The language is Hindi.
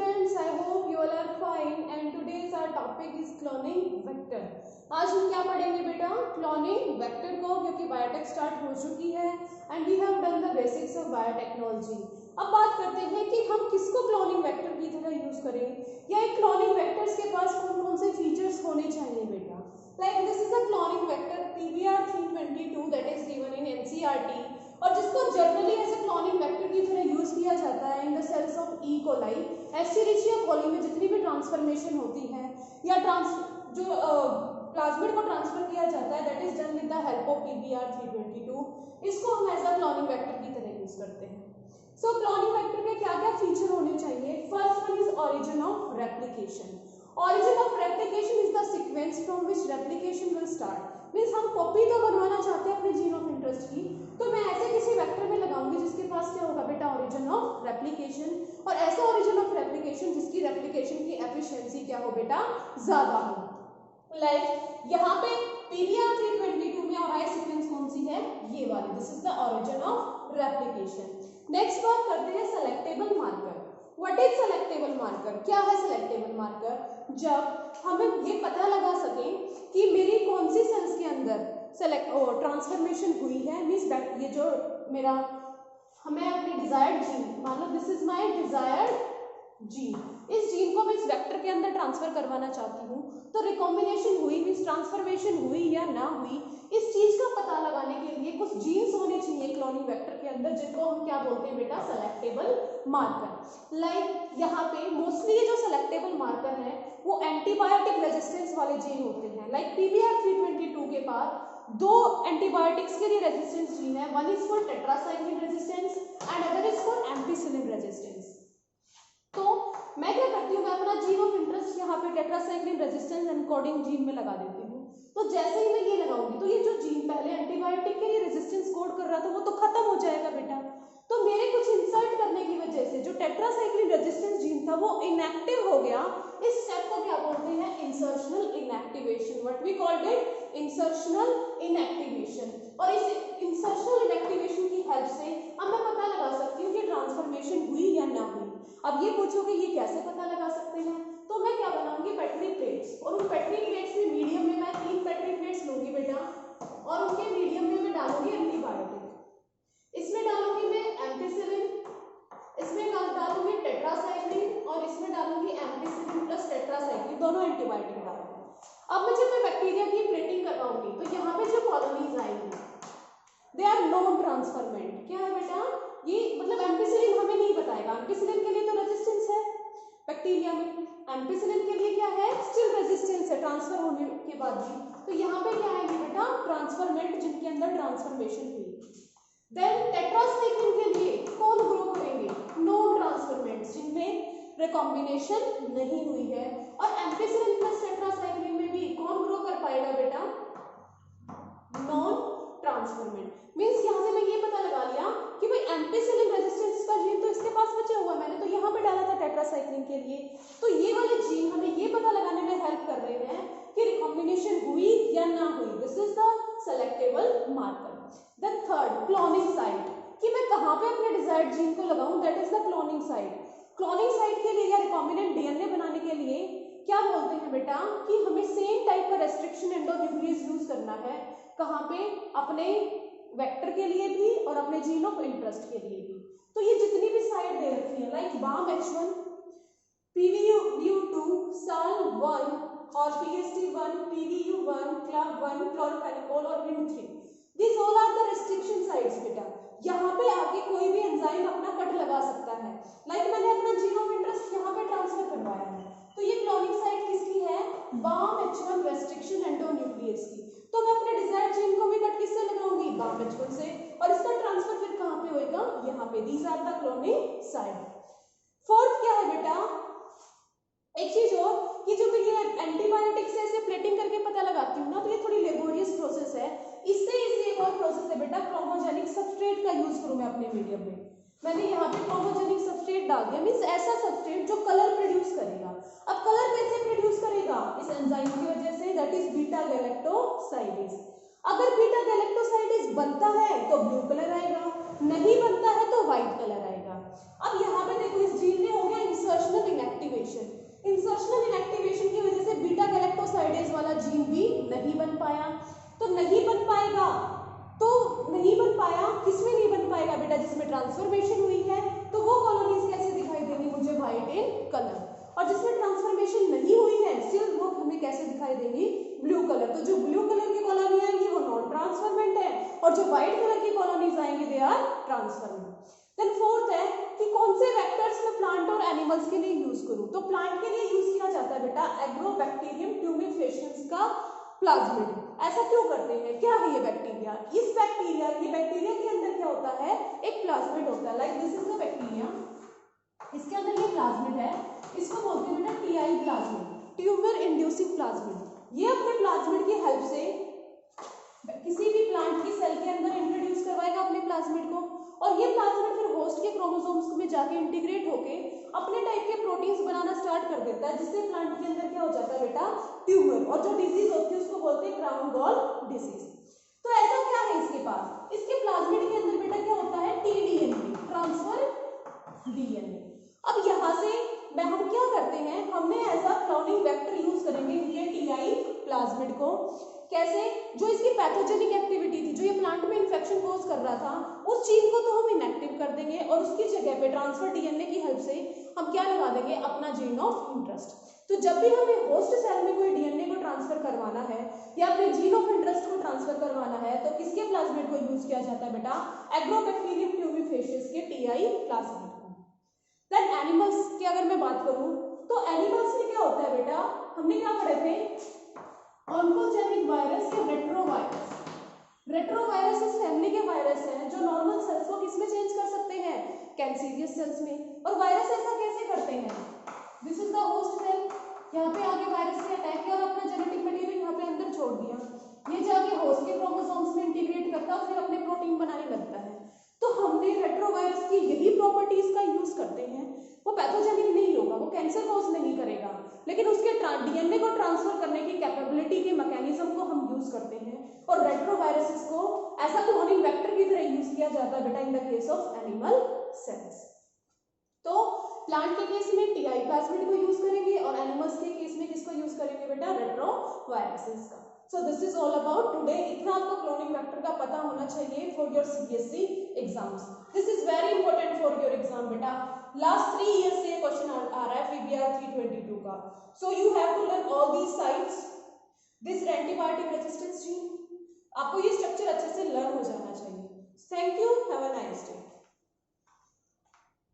friends, I hope you all are fine and today's our topic is cloning vector. आज हम क्या पढ़ेंगे बेटा? क्लोनिंग वेक्टर को, क्योंकि बायोटेक स्टार्ट हो चुकी है and we have done the basics of biotechnology. अब बात करते हैं कि हम किसको क्लोनिंग वेक्टर की तरह यूज करें या एक क्लोनिंग वेक्टर्स के पास कौन कौन से फीचर्स होने चाहिए बेटा। Like this is a cloning vector PBR322 that is given in NCERT और जिसको generally as a cloning vector की तरह यूज किया जाता है in the cells of E coli. Escherichia coli में जितनी भी ट्रांसफॉर्मेशन होती है या जो प्लाज्मिड को ट्रांसफर किया जाता है that is done with the help of PBR322। इसको हम एज अ क्लोनिंग वेक्टर की तरह यूज करते हैं। सो क्लोनिंग वेक्टर के क्या क्या फीचर होने चाहिए? First one is origin of replication. Origin of replication is the sequence from which replication will start. Means हम कॉपी तो बनवाना चाहते हैं अपने जीन ऑफ इंटरेस्ट की, तो मैं ऐसे किसी वेक्टर में लगाऊंगी जिसके पास क्या होगा बेटा? Origin of replication. और ऐसा ऑरिजिन ऑफ रेप्लिकेशन जिसकी रेप्लिकेशन की एफिशिएंसी क्या हो बेटा? ज्यादा हो। लाइक यहाँ पे PBR322 में और आई सीक्वेंस कौन सी है? ये वाली। This is the origin of replication. Next बात करते हैं selectable marker. What is selectable marker? क्या है सेलेक्टेबल मार्कर? जब हमें ये पता लगा सके कि मेरी कौन सी सेल्स के अंदर ट्रांसफॉर्मेशन हुई है। मींस ये जो मेरा हमें अपने डिजायर्ड जीन, मान लो this is my desired gene, इस जीन को मैं इस वेक्टर के अंदर ट्रांसफर करवाना चाहती हूँ, तो रिकॉम्बिनेशन हुई मींस ट्रांसफॉर्मेशन हुई या ना हुई, इस चीज का पता लगाने के लिए कुछ जीन्स होने चाहिए क्लोनिंग वेक्टर के अंदर, जिनको हम क्या बोलते हैं बेटा? Selectable marker. लाइक यहाँ पे मोस्टली ये जो सेलेक्टेबल मार्कर है वो एंटीबायोटिक रेजिस्टेंस वाले जीन होते हैं। लाइक PBR322 के बाद दो एंटीबायोटिक्स के लिए रेजिस्टेंस जीन है, one is for tetracycline resistance and other is for ampicillin resistance. तो मैं क्या करती हूँ, मैं अपना जीन ऑफ इंटरेस्ट यहाँ पे टेट्रासाइक्लिन रेजिस्टेंस एनकोडिंग जीन में लगा देती हूँ। तो जैसे ही मैं ये लगाऊंगी तो ये जो जीन पहले एंटीबायोटिक के लिए रेजिस्टेंस कोड कर रहा था वो तो खत्म हो जाएगा बेटा। तो मेरे कुछ इंसर्ट करने की वजह से जो टेट्रासाइक्लिन रेजिस्टेंस जीन था वो इनएक्टिव हो गया। इस स्टेप को क्या बोलते हैं? Insertional inactivation. What we called it? Insertional inactivation. और इस इंसर्शनल इनएक्टिवेशन की हेल्प से अब मैं पता लगा सकती हूँ कि ट्रांसफॉर्मेशन हुई या ना हुई। अब ये पूछोगे ये कैसे पता लगा सकते हैं? तो मैं क्या बनाऊंगी? पेट्री प्लेट्स, और उन पेट्री प्लेट्स में मीडियम में मैं 3 पेट्री प्लेट्स लूंगी बेटा, और उनके मीडियम में मैं डालूंगी एंटीबायोटिक। इसमें डालूंगी मैं एम्पिसिलिन, इसमें डालूंगी टेट्रासाइक्लिन और इसमें डालूंगी एम्पिसिलिन प्लस टेट्रासाइक्लिन, दोनों एंटीबायोटिक डालूंगी। अब मैं जब मैं बैक्टीरिया की प्लेटिंग करवाऊंगी तो यहाँ पे जो कॉलोनीज आएंगी दे आर नॉन ट्रांसफॉर्मेंट। क्या है बेटा? ये मतलब एम्पिसिलिन हमें नहीं बताएगा, एम्पिसिलिन के लिए तो रेजिस्टेंस है बैक्टीरिया में, एम्पिसिलिन के लिए क्या है? स्टिल रेजिस्टेंस है ट्रांसफर होने के बाद भी। तो यहाँ पे क्या आएंगे बेटा? ट्रांसफॉर्मेंट, जिनके अंदर ट्रांसफॉर्मेशन हुई। देन टेट्रासाइक्लिन के लिए कौन ग्रो करेंगे? नॉन ट्रांसफॉर्मेंट्स, जिनमें रिकॉम्बिनेशन नहीं हुई है। और एम्पिसिलिन प्लस टेट्रासाइक्लिन में भी कौन ग्रो कर पाएगा बेटा? Non transformant. मींस यहां से मैं ये पता लगा लिया कि भाई एम्पिसिलिन रेजिस्टेंस का जीन तो इसके पास बचा हुआ है, मैंने तो यहाँ पे डाला था टेट्रासाइक्लिन के लिए। तो ये वाले जीन हमें ये पता लगाने में हेल्प कर रहे हैं कि रिकॉम्बिनेशन हुई या ना हुई। This is the selectable marker. The third, cloning site, कि मैं कहाँ पे अपने डिजायर्ड जीन को लगाऊं, that is the cloning site. Cloning site के लिए या रिकॉम्बिनेंट डीएनए बनाने के लिए क्या बोलते हैं बेटा? कि हमें सेम टाइप का रेस्ट्रिक्शन एंडोन्यूक्लियस यूज करना है। कहाँ पे? अपने वेक्टर के लिए भी और अपने जीन ऑफ इंटरेस्ट के लिए भी। तो ये जितनी भी साइट दे रखी है लाइक BAM-H1, PVU2, SAL1 और PST1, PVU1, CLAV1, क्लोरोफेनिकोल और HIND3, these all are the restriction sites बेटा। यहाँ पे आके कोई भी एंजाइम अपना कट लगा सकता है। लाइक मैंने अपना जीन ऑफ इंटरेस्ट यहाँ पे ट्रांसफर करवाया है, तो ये क्लोनिंग साइट किसकी है? BAM-H1 रेस्ट्रिक्शन एंडोन्यूक्लियस की। तो मैं अपने डिजायर्ड जीन को भी कट किससे लगाऊंगी? BAM-H1 से, और इसका ट्रांसफर फिर कहाँ पे होएगा? यहाँ पे। These are the cloning site. Fourth क्या है बेटा? एक चीज और, कि जो मैं ये एंटीबायोटिक से ऐसे प्लेटिंग करके पता लगाती हूँ ना, तो ये थोड़ी लेबोरियस प्रोसेस है। इससे एक और प्रोसेस है बेटा, क्रोमोजेनिक सबस्ट्रेट का यूज करूँ मैं अपने मीडियम में। मैंने यहाँ पे क्रोमोजेनिक सबस्ट्रेट डाल दिया, मींस ऐसा सबस्ट्रेट जो कलर प्रोड्यूस करेगा। अब कलर कैसे प्रोड्यूस करेगा? इस एंजाइम की वजह से, दैट इज बीटा गैलेक्टोसाइडेज। अगर बीटा गैलेक्टोसाइडेज बनता है तो ब्लू कलर आएगा, नहीं बनता है तो व्हाइट कलर आएगा। अब यहाँ पे देखो इस जीन में हो गया इंसर्शनल इनएक्टिव व्हाइट कलर की कॉलोनीज आएंगी, दे आर ट्रांसफर्मिंग। देन फोर्थ है कि कौन से वेक्टर्स में प्लांट और एनिमल्स के लिए यूज करूं। तो प्लांट के लिए यूज किया जाता है बेटा एग्रोबैक्टीरियम ट्यूमेफेशियंस का प्लाज्मिड। ऐसा क्यों करते हैं, क्या है ये बैक्टीरिया? ये बैक्टीरिया के अंदर क्या होता है, एक प्लाज्मिड होता है। Like this is the bacteria, इसके अंदर ये प्लाज्मिड है, इसको बोलते हैं बेटा TI plasmid, tumour inducing plasmid. ये अपने प्लाज्मिड की हेल्प से किसी भी प्लांट की सेल के अंदर इंट्रोड्यूस करवाएगा अपने प्लाज्मिड को, और ये प्लाज्मिड फिर होस्ट के क्रोमोसोम्स में जाके इंटीग्रेट होके अपने टाइप के प्रोटीन्स बनाना स्टार्ट कर देता है, जिससे प्लांट के अंदर क्या हो जाता है बेटा, ट्यूमर, और जो डिजीज होती है उसको बोलते हैं क्राउन गॉल डिजीज। तो ऐसा क्या है इसके पास, इसके प्लाज्मिड के अंदर बेटा क्या होता है, टीडीएनए, ट्रांसफर डीएनए। अब यहाँ से हम क्या करते हैं, हमने ऐसा क्लोनिंग वेक्टर यूज करेंगे इनके टीआई प्लाज्मिड को। कैसे, जो इसकी पैथोजेनिक एक्टिविटी थी, जो ये प्लांट में इन्फेक्शन कोज कर रहा था, उस चीज को तो हम इनएक्टिव कर देंगे, और उसकी जगह पे ट्रांसफर डीएनए की हेल्प से हम क्या लगा देंगे, अपना जीन ऑफ इंटरेस्ट। तो जब भी हमें होस्ट सेल में कोई डीएनए को ट्रांसफर करवाना है या अपने जीन ऑफ इंटरेस्ट को ट्रांसफर करवाना है, तो किसके प्लाज्मिड को यूज किया जाता है बेटा, एग्रोबैक्टीरियम ट्यूमेफेशियस के टीआई प्लाज्मिड को। देन एनिमल्स की अगर मैं बात करूं, तो एनिमल्स में क्या होता है बेटा, हमने क्या पढ़े थे, ऑन्कोजेनिक वायरस या रेट्रोवायरस। रेट्रोवायरस उस फैमिली के वायरस हैं जो नॉर्मल सेल्स को किसमें चेंज कर सकते हैं, कैंसीरियस सेल्स में। और वायरस ऐसा कैसे करते हैं, this is the host cell, यहाँ पे आके वायरस ने अटैक किया और अपना जेनेटिक मटेरियल यहाँ पे अंदर छोड़ दिया, ये जाके होस्ट के क्रोमोसोम्स में इंटीग्रेट करता है और फिर अपने प्रोटीन बनाने लगता है। तो हमने रेट्रोवायरस की यही प्रॉपर्टीज का यूज करते हैं। वो पैथोजेनिक नहीं होगा, वो कैंसर कॉज नहीं करेगा, लेकिन उसके डीएनए को ट्रांसफर करने की कैपेबिलिटी के मैकेनिज्म को हम यूज करते हैं, और रेट्रोवायरसेस को ऐसा क्लोनिंग वेक्टर की तरह यूज किया जाता है बेटा in the case of animal cells. तो प्लांट के केस में टीआई प्लाज्मिड को यूज करेंगे, और एनिमल्स के केस में किसको यूज करेंगे बेटा, रेट्रोवायरसेस का। So this is all about today. इतना आपको क्लोनिंग वेक्टर का पता होना चाहिए for your CBSE exams. This is very important for your exam बेटा। लास्ट 3 ईयर्स से क्वेश्चन आ रहा है पीबीआर 322 का। So you have to learn all these sites, this antibiotic resistance gene, आपको ये स्ट्रक्चर अच्छे से लर्न हो जाना चाहिए। Thank you, have a nice day.